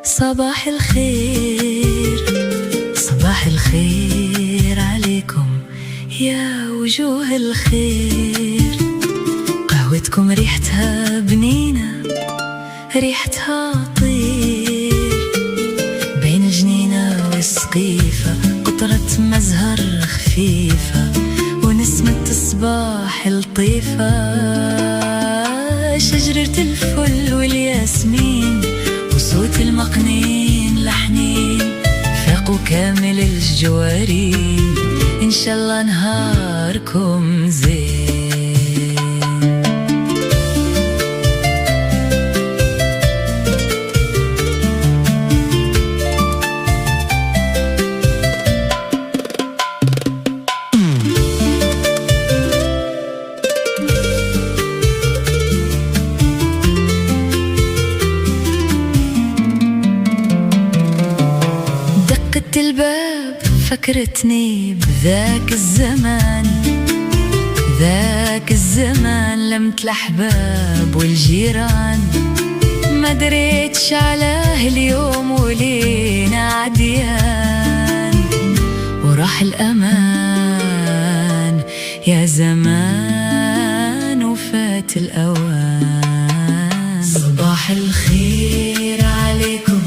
صباح الخير، صباح الخير عليكم يا وجوه الخير. قهوتكم ريحتها بنينة، ريحتها طير، بين جنينة وسقيفة قطرة مزهر خفيفة ونسمة الصباح لطيفة. شجرة الفل والياسمين وصوت المقنين لحنين فاقوا كامل الجوارين. إن شاء الله نهاركم زين. دقت الباب فكرتني بذاك الزمان، ذاك الزمان لمت الأحباب والجيران. ما دريتش علاه اليوم ولينا عديان، وراح الأمان يا زمان وفات الأوان. صباح الخير عليكم،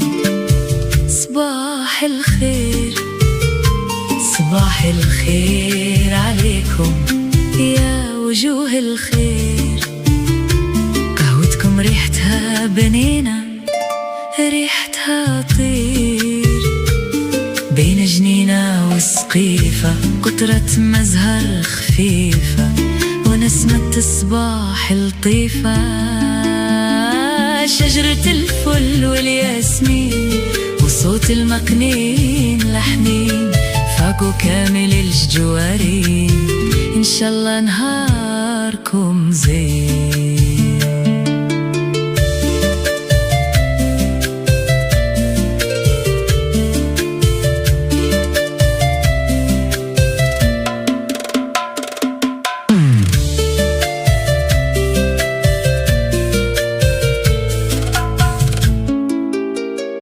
صباح الخير، صباح الخير عليكم يا وجوه الخير. قهوتكم ريحتها بنينة، ريحتها طير، بين جنينة وسقيفة قطرة مزهر خفيفة ونسمة الصباح لطيفة. شجرة الفل والياسمين وصوت المقنين لحنين فاقوا كامل الجوارين. إن شاء الله نهاركم زين.